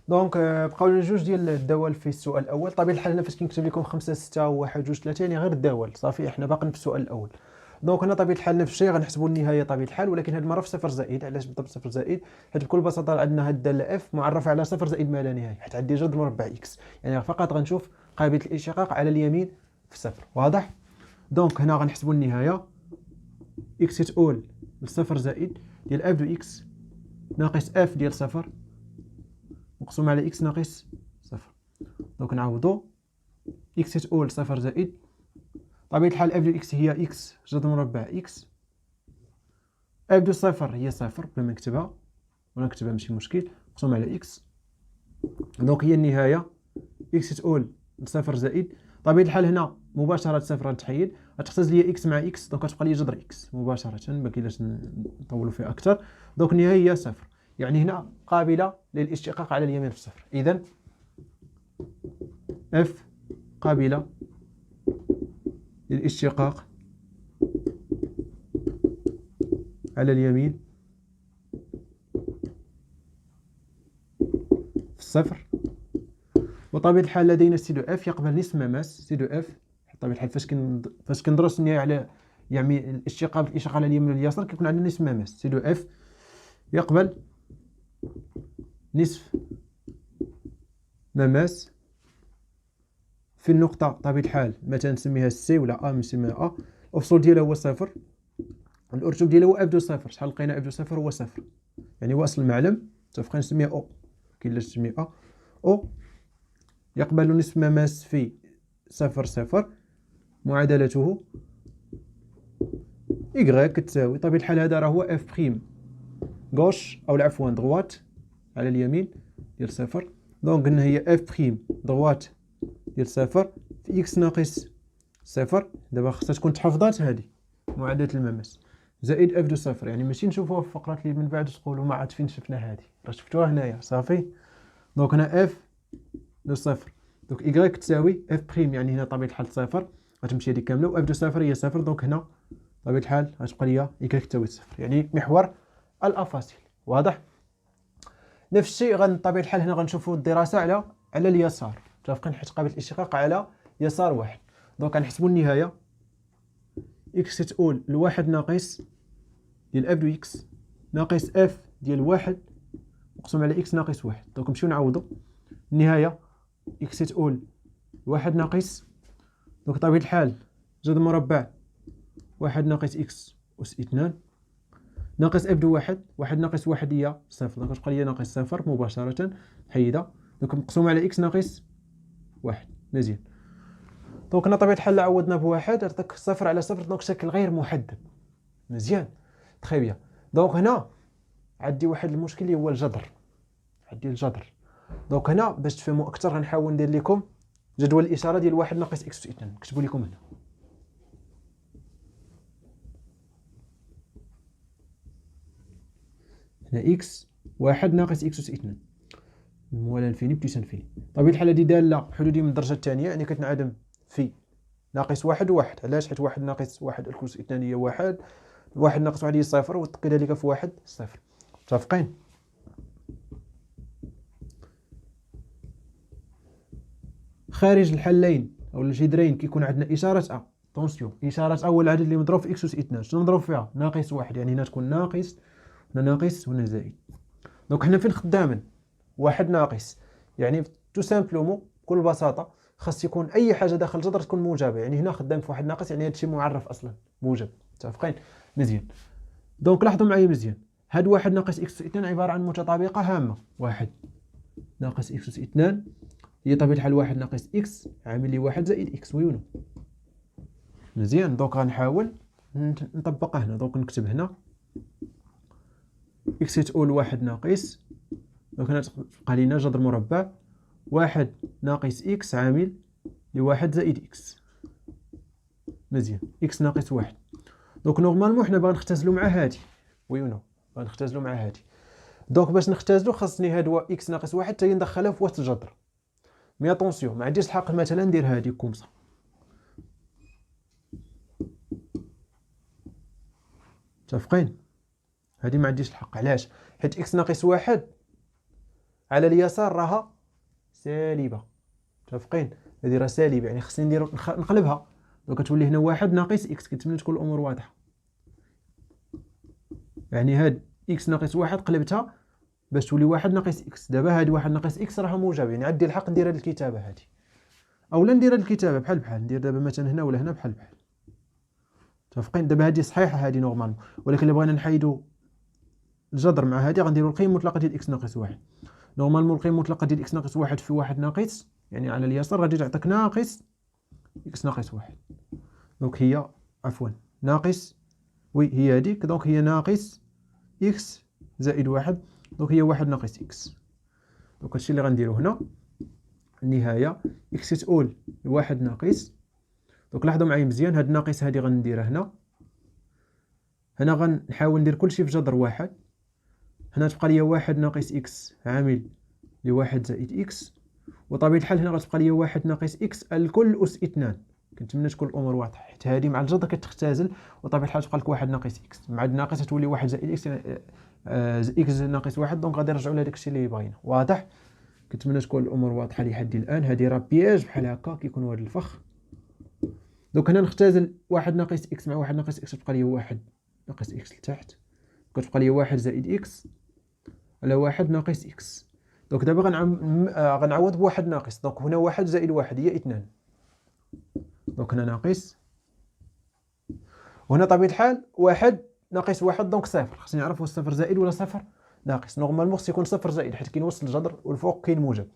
دونك بقاو لنا جوج ديال الدوال في السؤال الاول. طبيعه الحال هنا فاش كنكتب لكم 5 6 1 2 3 يعني غير الدوال صافي، احنا باقيين في السؤال الاول. دونك هنا طبيعه الحال نفس الشيء غنحسبوا النهايه طبيعه الحال، ولكن هذه المره في صفر زائد. علاش بالضبط صفر زائد؟ حيت بكل بساطه عندنا هاد الداله اف معرفه على صفر زائد ما لا نهايه، حيت عندي جذر مربع اكس، يعني فقط غنشوف قابله الاشتقاق على اليمين في صفر. واضح؟ دونك هنا غنحسبوا النهايه اكس تؤول لصفر زائد ديال اف دو اكس ناقص اف ديال صفر مقسوم على اكس ناقص صفر. دونك نعوضو اكس تؤول صفر زائد طبيعة الحال اف دو اكس هي اكس جذر مربع اكس، اف دو صفر هي صفر بلا ما نكتبها ولا نكتبها ماشي مشكل، مقسوم على اكس. دونك هي النهاية اكس تؤول لصفر زائد طبيعة الحال هنا مباشرة صفر غنتحيد، غتختزل لي اكس مع اكس، دونك غتبقى لي جذر اكس مباشرة، ما كاينلاش نطولوا فيها أكثر. دونك النهاية هي صفر، يعني هنا قابلة للاشتقاق على اليمين في صفر. إذا اف قابلة للاشتقاق على اليمين في الصفر. وطبيعة الحال لدينا سي دو اف يقبل نصف مماس. سي دو اف بطبيعة الحال فاش كندرس النهاية على يعني الاشتقاق على اليمين واليسار كيكون عندنا نصف مماس. سي دو اف يقبل نصف مماس في النقطة طبيعة الحال مثلا نسميها سي ولا نسميها الأفصول ديالها هو صفر، الأرتب ديالها هو اف دو صفر. شحال لقينا اف دو صفر هو صفر، يعني هو أصل المعلم متفقين نسميها او، كاين تسميها او يقبل نصف مماس في صفر صفر معادلته إيكغيك كتساوي طبيعة الحال هذا راه هو اف بريم غوش أو عفوا دغوات على اليمين ديال صفر. دونك قلنا هي اف بريم دغوات ديال صفر في اكس ناقص صفر. دابا خصها تكون تحفظات هذه معادلة المماس زائد اف دو صفر، يعني ماشي نشوفوها في الفقرات اللي من بعد تقولوا ما عاد فين شفنا هذه، راه شفتوها هنايا صافي. دونك هنا اف دو صفر دونك إيكغيك تساوي اف بريم، يعني هنا طبيعة الحال صفر غتمشي هذه كاملة، و اف دو صفر هي صفر. دونك هنا طبيعة الحال غتبقى ليا إيكغيك تساوي صفر، يعني محور الأفاصيل. واضح؟ نفس الشيء طبيعة الحال هنا غنشوفوا الدراسة على اليسار، متفقين؟ حيت قابلة الاشتقاق على يسار واحد. دونك غنحسبوا النهاية اكس تؤول لواحد ناقص ديال اف دو اكس ناقص اف ديال واحد مقسوم على اكس ناقص واحد. دونك نمشيو نعوضو النهاية اكس تؤول لواحد ناقص، دونك طبيعة الحال جذر مربع واحد ناقص اكس أس اثنان ناقص اف دو واحد ناقص واحد هي صفر، دونك تبقى لي ناقص صفر مباشرة حيدة. دونك مقسوم على اكس ناقص واحد. مزيان. دونك هنا طبيعة الحال عوضنا بواحد عطاك صفر على صفر، دونك شكل غير محدد. مزيان تخي بيان. دونك هنا عندي واحد المشكل اللي هو الجذر، عندي الجذر. دونك هنا باش تفهموا اكثر غنحاول ندير لكم جدول الاشاره ديال واحد ناقص اكس أس اثنان. نكتبوا لكم هنا اكس واحد ناقص اكس أس اثنان مولا انفيني بليس انفيني. طبيعة الحال هذه دالة حدودية من الدرجة الثانية، يعني كتنعدم في ناقص واحد وواحد. علاش؟ حيت واحد ناقص واحد الكوس اثنان هي واحد، واحد ناقص واحد هي صفر، وكذلك في واحد صفر. متفقين؟ خارج الحلين او الجذرين كيكون عندنا اشاره ا. طونسيون، اشاره ا هو العدد اللي مضروب في اكس أس اثنان. شنو نضرب فيها؟ ناقص واحد، يعني هنا تكون ناقص هنا ناقص وهنا زائد. دونك حنا فين خدامين؟ واحد ناقص، يعني تو سامبلومون بكل بساطه خاص يكون اي حاجه داخل الجذر تكون موجبه، يعني هنا خدام في واحد ناقص، يعني هادشي معرف اصلا موجب. متفقين؟ مزيان. دونك لاحظوا معايا مزيان، هاد واحد ناقص اكس أس اثنان عباره عن متطابقه هامه. واحد ناقص اكس أس اثنان هي طبيعة الحال واحد ناقص اكس عامل لي واحد زائد اكس ويونو. مزيان. دونك غنحاول نطبقها هنا. دونك نكتب هنا اكس تؤول واحد ناقص، دونك هنا تبقى لينا جذر مربع واحد ناقص اكس عامل لواحد زائد اكس. مزيان. اكس ناقص واحد. دونك نورمالمون حنا باغي نختزلو مع هادي ويونو، باغي نختزلو مع هادي. دونك باش نختزلو خاصني هاد اكس ناقص واحد حتى هي ندخلها في وسط الجذر. مي اتونسيون ما عنديش الحق مثلا ندير هادي كومسا، متفقين؟ هادي ما عنديش الحق. علاش؟ حيت اكس ناقص واحد على اليسار راها سالبه، متفقين؟ هذه راه سالبه يعني خصني ندير نقلبها. دونك كتولي هنا واحد ناقص اكس. كنتمنى تكون الامور واضحه. يعني هاد اكس ناقص واحد قلبتها باش تولي واحد ناقص اكس. دابا هادي واحد ناقص اكس راها موجب، يعني عندي الحق ندير هاد الكتابه هادي، اولا ندير هاد الكتابه بحال بحال، ندير دابا مثلا هنا ولا هنا بحال بحال. متفقين؟ دابا هادي صحيحه هادي نورمالمون، ولكن الا بغينا نحيدو الجذر مع هادي غنديرو القيم المطلقه ديال اكس ناقص واحد. نورمالمون القيم المطلقه ديال اكس ناقص واحد في واحد ناقص، يعني على اليسار غادي تعطيك ناقص اكس ناقص واحد. دونك هي عفوا ناقص، وي هي هذيك، دونك هي ناقص اكس زائد واحد، دونك هي واحد ناقص اكس. دونك هادشي اللي غنديرو هنا النهايه اكس تؤول لواحد ناقص. دونك لاحظوا معايا مزيان، هاد الناقص هادي غنديرها هنا، هنا غنحاول ندير كلشي في جذر واحد. هنا تبقى ليا واحد ناقص اكس عامل لواحد زائد اكس، وطبيعة الحال هنا غتبقى ليا واحد ناقص اكس الكل أس 2. كنتمنى تكون الأمور واضحة، حيت هادي مع الجذر كتختزل، وطبيعة الحال تبقى لك واحد ناقص اكس مع الناقص تولي واحد زائد اكس، اكس ناقص واحد. دونك غادي نرجعو لهداك الشيء اللي باغينا. واضح؟ كنتمنى تكون الأمور واضحة لحد الآن. هادي راه بياج بحال هكا كيكون هاد الفخ. دونك هنا نختزل واحد ناقص اكس مع واحد ناقص اكس، تبقى ليا واحد ناقص اكس لتحت، كتبقى ليا واحد زائد اكس على واحد ناقص اكس. دونك دابا غنعوض بواحد ناقص. دونك هنا واحد زائد واحد هي 2. دونك هنا ناقص، وهنا طبيعة الحال واحد ناقص واحد دونك صفر. خصني نعرف واش صفر زائد ولا صفر ناقص. نورمالمون خص يكون صفر زائد، حيت كاين وسط الجذر والفوق كاين موجب.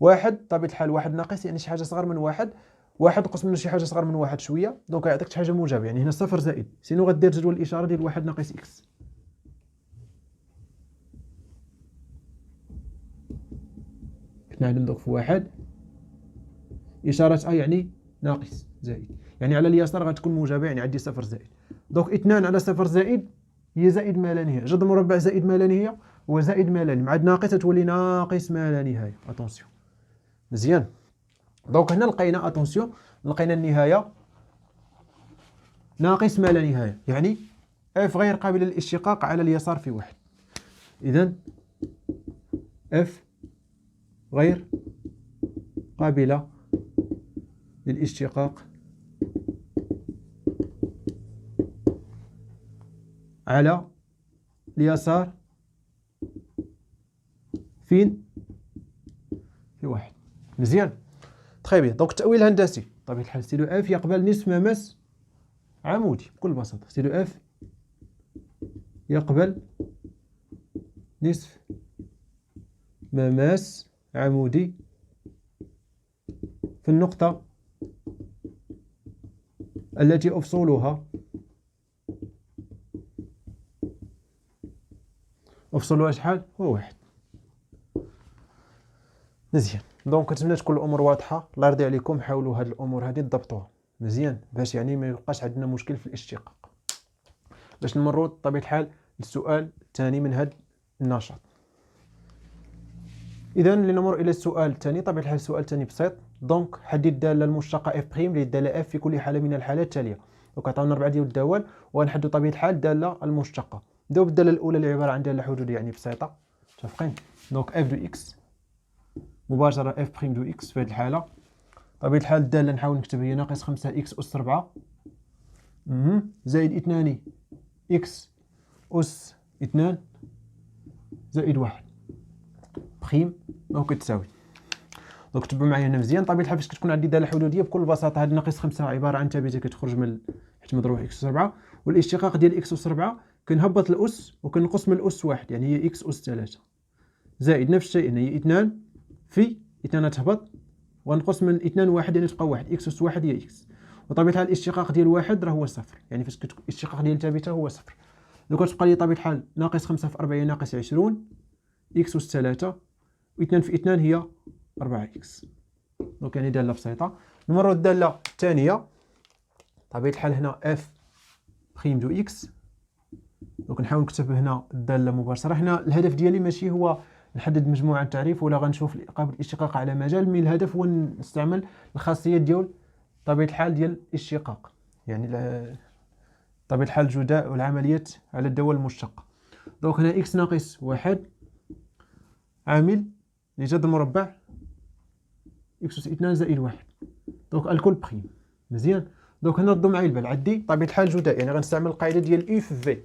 واحد طبيعة الحال واحد ناقص يعني شي حاجة صغر من واحد، واحد نقص منه شي حاجة صغر من واحد شوية، دونك يعطيك شي حاجة موجبة. يعني هنا صفر زائد، سينو غدير جدول الإشارة ديال واحد ناقص اكس. كنعلم دوك في واحد إشارة يعني ناقص زائد، يعني على اليسار غتكون موجبة، يعني عندي صفر زائد. دونك 2 على صفر زائد هي زائد ما لا نهاية. جذر مربع زائد ما لا نهاية هو زائد ما لا نهاية، مع ناقص تولي ناقص ما لا نهاية. اتونسيون مزيان. دونك هنا لقينا اتونسيون، لقينا النهاية ناقص ما لا نهاية، يعني اف غير قابلة للاشتقاق على اليسار في واحد. إذن اف غير قابلة للاشتقاق على اليسار فين؟ في واحد. مزيان. تخي بيان. دونك التأويل الهندسي بطبيعة الحال ستيلو اف يقبل نصف مماس عمودي بكل بساطة. ستيلو اف يقبل نصف مماس عمودي في النقطة التي أفصولها شحال؟ هو واحد. مزيان. دونك كنتمنى تكون الامور واضحه. الله يرضي عليكم حاولوا هاد الامور هادي تضبطوها مزيان، باش يعني ما يبقاش عندنا مشكل في الاشتقاق. باش نمروا بطبيعه الحال للسؤال الثاني من هاد النشاط. اذا لنمر الى السؤال الثاني. طبيعه الحال السؤال الثاني بسيط. دونك حدد الداله المشتقه اف بريم للداله اف في كل حاله من الحالات التاليه. دونك عطاونا 4 ديال الدوال وغنحددوا طبيعه الحال الداله المشتقه. نبداو بالداله الاولى اللي عباره عن داله حدوديه يعني بسيطه. متفقين؟ دونك اف دو اكس مباشرة اف بريم دو اكس في هذه الحالة. طبيعة الحال الدالة نحاول نكتب هي ناقص 5 اكس أس 4 زائد 2 اكس أس 2 زائد 1 بريم دونك تساوي. دونك كتبوا معايا هنا مزيان. طبيعة الحال فاش كتكون عندي دالة حدودية بكل بساطة هاد ناقص 5 عبارة عن ثابتة كتخرج من حيت مضروب اكس أس 4، والاشتقاق ديال اكس أس 4 كنهبط الأس وكنقص من الأس 1 يعني هي اكس أس 3 زائد نفس الشيء هنا هي 2 في 2 تهبط ونقص من 2 1 يعني تبقى 1 اكس أس 1 هي اكس. وطبيعة الحال الاشتقاق ديال واحد راه هو صفر، يعني فاش الاشتقاق ديال ثابتة هو صفر. دونك كتبقى لي طبيعة الحال ناقص 5 في 4 هي ناقص 20 اكس أس 3 و2 في 2 هي 4 اكس. دونك يعني دالة بسيطة. نمروا للدالة الثانية. طبيعة الحال هنا اف بريم دو اكس. دونك نحاول نكتب هنا الدالة مباشرة. هنا الهدف ديالي ماشي هو نحدد مجموعة تعريف ولا غنشوف قابل الاشتقاق على مجال، من الهدف هو نستعمل الخاصية ديال طبيعة الحال ديال الاشتقاق، يعني طبيعة الحال الجداء والعمليات على الدول المشتقة. دونك هنا اكس ناقص 1 عامل يعني جذر مربع إكس أس 2 زائد 1. دونك الكل بخيم. مزيان. دونك هنا ردوا معايا البال. عندي طبيعة الحال جداء، يعني غنستعمل القاعدة ديال إي في في.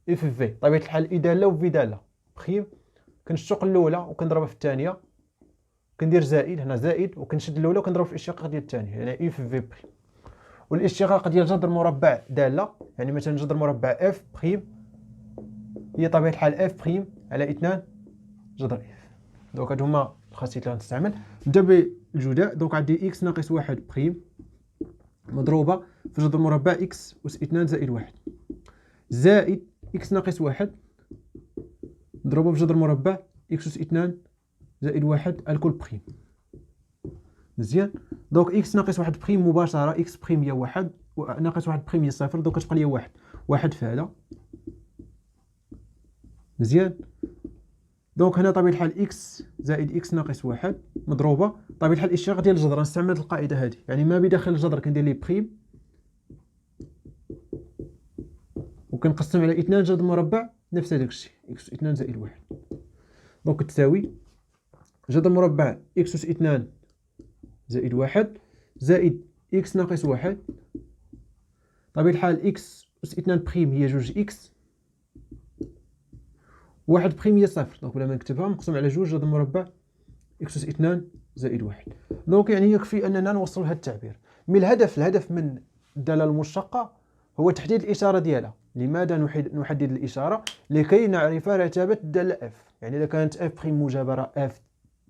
إي في في طبيعة الحال إي دالة و في دالة بخيم. كنشتق الأولى وكنضربها في الثانية، كندير زائد هنا زائد، وكنشد الأولى وكنضرب في الاشتقاق ديال الثانية، يعني إي في في بخيم. والاشتقاق ديال جذر مربع دالة، يعني مثلا جذر مربع اف بخيم هي طبيعة الحال اف بخيم على 2 جذر اف. دونك هادو هما الخاصيات اللي غنستعمل. نبدا بالجداء. دونك عندي اكس ناقص 1 بخيم مضروبة في جذر مربع اكس أس 2 زائد 1 زائد اكس ناقص 1 مضروبة في جذر مربع اكس أس 2 زائد 1 الكل بخيم. مزيان. دونك اكس ناقص 1 بخيم مباشرة اكس بخيم هي 1 وناقص 1 بخيم هي 0. دونك كتبقى لي 1 في هذا. مزيان. دونك هنا طبيعة الحال اكس زائد اكس ناقص 1 مضروبة طبيعة الحال الاشتقاق ديال الجذر. غنستعمل القاعدة هذه، يعني ما بداخل الجذر كندير ليه بخيم وكنقسم على 2 جذر مربع نفس هذاك الشيء اكس 2 زائد 1. دونك تساوي جذر مربع اكس أس 2 زائد 1 زائد اكس ناقص 1 طبيعة الحال اكس أس 2 بخيم هي 2 اكس، 1 بخيم هي 0. دونك بلا ما نكتبها مقسوم على 2 جذر مربع اكس أس 2 زائد 1. دونك يعني يكفي اننا نوصل لهذا التعبير. من الهدف من الدالة المشتقة هو تحديد الإشارة ديالها. لماذا نحدد الإشارة؟ لكي نعرف رتابة الدالة اف. يعني إذا كانت اف بخيم مجابرة اف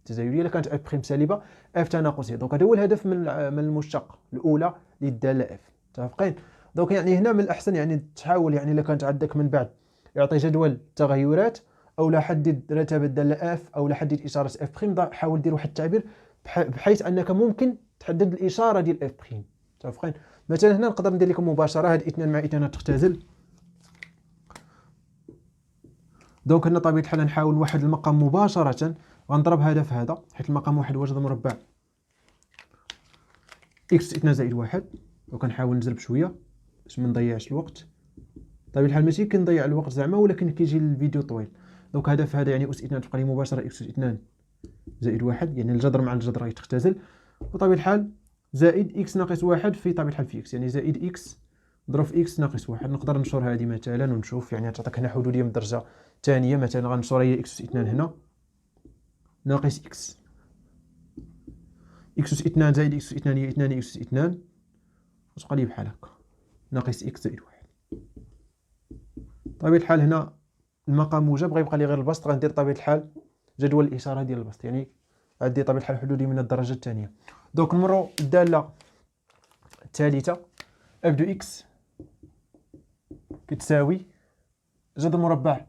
تزايدية، إذا كانت اف بخيم سالبة اف تناقصية. دونك هذا هو الهدف من المشتقة الأولى للدالة اف. متفقين؟ دونك يعني هنا من الأحسن يعني تحاول، يعني إذا كانت عندك من بعد يعطي جدول تغيرات او لا حدد رتابة الدالة اف او لا حدد إشارة اف بخيم، حاول دير واحد التعبير بحيث انك ممكن تحدد الإشارة ديال اف بخيم. متفقين؟ مثلا هنا نقدر ندير لكم مباشرة هاد 2 مع 2 تختزل. دونك هنا طبيعة الحال نحاول نوحد المقام مباشرة، غنضرب هذا في هذا حيت المقام واحد هو جذر مربع اكس 2 زائد 1. وكنحاول نزرب شوية باش ما نضيعش الوقت. طبيعة الحال ماشي كنضيع الوقت زعما، ولكن كيجي الفيديو طويل. دونك هذا في هذا يعني أس 2 تبقى لي مباشرة اكس 2 زائد 1، يعني الجذر مع الجذر يتختزل. وطبيعة الحال زائد اكس ناقص 1 في طبيعة الحال في اكس، يعني زائد اكس ضرب في اكس ناقص 1. نقدر ننشر هذه مثلا ونشوف، يعني تعطيك هنا حدودية من الدرجة الثانية. مثلا غنشر هي اكس 2 هنا ناقص اكس أس 2 زائد اكس 2 هي 2 اكس 2 وتبقى لي بحال هكا ناقص اكس زائد 1. طبيعة الحال هنا المقام موجب، بغا يبقى لي غير البسط. غندير طبيعة الحال جدول الإشارة ديال البسط، يعني عندي طبيعة الحال حدودي من الدرجة الثانية. دونك نمرو الدالة الثالثة. اف دو اكس كتساوي جذر مربع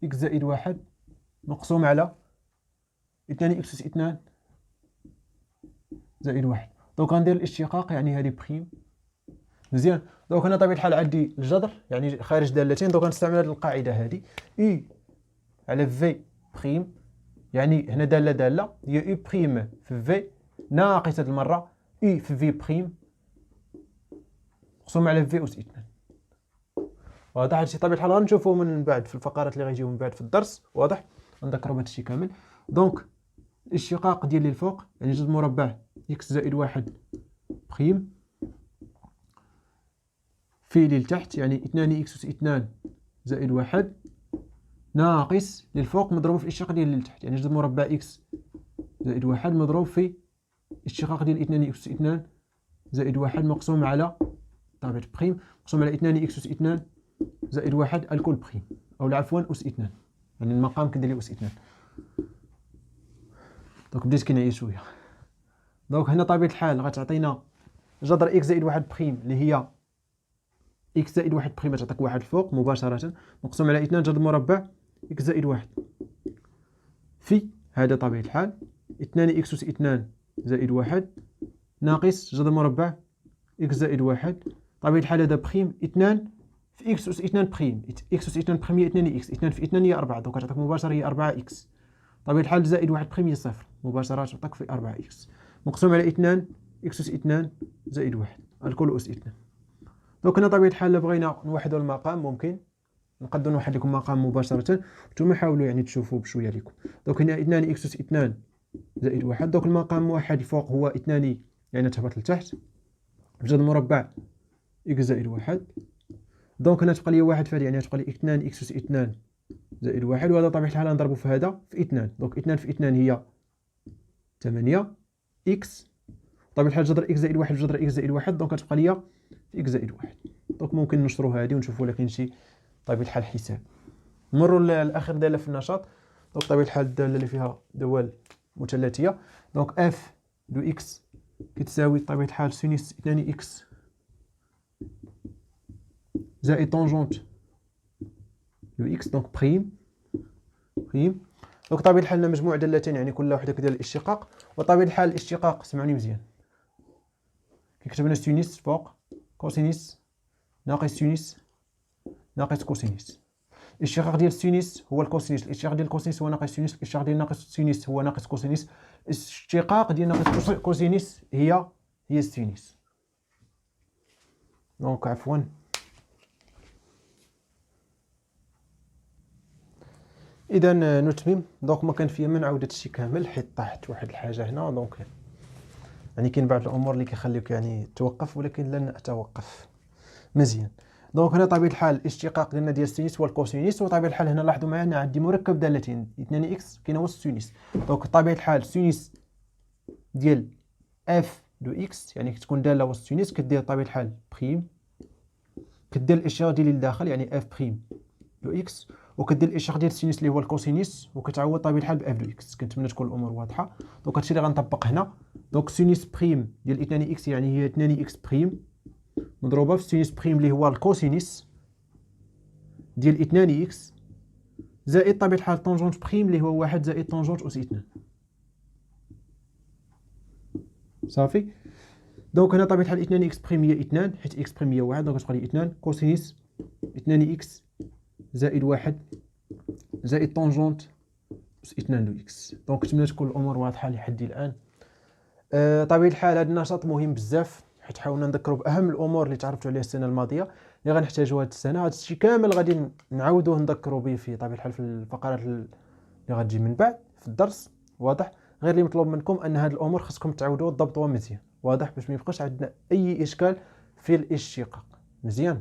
اكس زائد 1 مقسوم على 2 اكس 2 زائد 1. دونك غندير الاشتقاق، يعني هذه بخيم. مزيان. دونك هنا طبيعة الحال عندي الجذر يعني خارج دالتين. دونك غنستعمل هذه القاعدة هذه اي على في بخيم، يعني هنا دالة هي اي بخيم في في ناقص هذه المرة اي في في بخيم مقسوم على في أس 2. واضح هادشي؟ طبيعة الحال غنشوفو من بعد في الفقرات اللي غيجيو من بعد في الدرس. واضح؟ غنذكروا بهذا الشيء كامل. دونك الاشتقاق ديال الفوق يعني جذر مربع اكس زائد 1 بخيم في للتحت، يعني 2 اكس أس 2 زائد 1 ناقص للفوق مضروب في الاشتقاق ديال للتحت، يعني جذر مربع اكس زائد 1 مضروب في الاشتقاق ديال 2 اكس 2 زائد 1 مقسوم على طبيعة بخيم مقسوم على 2 اكس أس 2 زائد 1 الكل بخيم، او عفوا أس 2، يعني المقام كندير ليه أس 2. دونك بديت كنعيا شويه. دونك هنا طبيعة الحال غتعطينا جذر اكس زائد 1 بخيم اللي هي اكس زائد 1 بخيم تعطيك 1 الفوق مباشرة مقسوم على 2 جذر مربع اكس زائد 1 في هذا طبيعة الحال 2 اكس أس 2 زائد 1 ناقص جذر مربع اكس زائد 1. طبيعة الحال هذا بخيم 2 في اكس أس 2 بخيم، اكس أس 2 بخيم هي 2 اكس، 2 في 2 هي 4. دونك تعطيك مباشرة هي 4 اكس. طبيعة الحال زائد 1 بخيم هي 0 مباشرة تعطيك في 4 اكس مقسوم على 2 اكس أس 2 زائد 1 الكل أس 2. دونك هنا طبيعة الحال بغينا نوحدو المقام ممكن نقدروا نوحد لكم مقام مباشره نتوما حاولوا يعني تشوفوا بشويه لكم. دونك هنا 2 اكس اس 2 زائد 1. دونك المقام واحد فوق هو 2 يعني تهبط لتحت بجد مربع اكس زائد 1. دونك هنا تبقى لي واحد فهاد يعني تبقى لي 2 اكس اس 2 زائد 1 وهذا طبيعه الحال نضربوا في هذا في 2. دونك 2 في 2 هي 8 اكس طبيعه الحال جذر اكس زائد 1 بجذر اكس زائد 1 دونك كتبقى لي في اكس زائد 1. دونك ممكن نشروا هذه ونشوفوا لكن شي طبيعه الحال حساب. نمروا لاخر داله في النشاط. دونك طبيعه الحال الداله اللي فيها دوال مثلثيه. دونك اف دو اكس كتساوي طبيعه الحال سينوس 2 اكس زائد طونجونت دو اكس دونك بريم. دونك طبيعه الحال مجموع دالتين يعني كل وحده كدير الاشتقاق. وطبيعه الحال الاشتقاق سمعوني مزيان كي كتبنا سينوس فوق كوسينوس ناقص سينوس ناقص كوسينوس. الاشتقاق ديال السينوس هو الكوسينوس، الاشتقاق ديال الكوسينوس هو ناقص سينوس، الاشتقاق ديال ناقص سينوس هو ناقص كوسينوس، الاشتقاق ديال ناقص كوسينوس هي السينوس. دونك عفوا اذا نتمم. دونك ما كان فيا ما نعاود هادشي كامل حيت طاحت واحد الحاجه هنا. دونك يعني كاين بعض الامور اللي كيخليوك يعني توقف ولكن لن اتوقف مزيان. دونك هنا طبيعه الحال الاشتقاق ديالنا ديال السينوس والكوسينوس. وطبيعه الحال هنا لاحظوا معايا انا عندي مركب دالتين 2 اكس كاين هو السينوس. دونك طبيعه الحال سينوس ديال اف دو اكس يعني كتكون داله وسط سينوس كدير طبيعه الحال بريم كدير الاشاره ديالي للداخل يعني اف بريم دو اكس وكدير الاشاره ديال السينوس اللي هو الكوسينوس وكتعوض طبيعه الحال باف دو اكس. كنتمنى تكون الامور واضحه. دونك هادشي اللي غنطبق هنا. دونك سينوس بريم ديال 2 اكس يعني هي 2 اكس بريم مضروبه في سينوس بريم اللي هو الكوسينوس ديال 2 اكس زائد طبيعه الحال طونجونت بريم اللي هو 1 زائد طونجونت اس 2. صافي. دونك هنا طبيعه الحال 2 اكس بريم هي 2 حيت اكس بريم هي 1 دونك تبقى لي 2 كوسينوس 2 اكس زائد 1 زائد طونجونت اس 2 دو اكس. دونك نتمنى تكون الامور واضحه لحد الان. طبيعه الحال هذا النشاط مهم بزاف حيت حاولنا نذكروا باهم الامور اللي تعرفتوا عليها السنه الماضيه اللي غنحتاجوها هذه السنه. هذا الشيء كامل غادي نعاودوه نذكروا به في طبيعه الحال في الفقرات اللي غتجي من بعد في الدرس. واضح. غير اللي مطلوب منكم ان هذه الامور خصكم تعاودوا تضبطوها مزيان. واضح باش ما يبقاش عندنا اي اشكال في الاشتقاق. مزيان.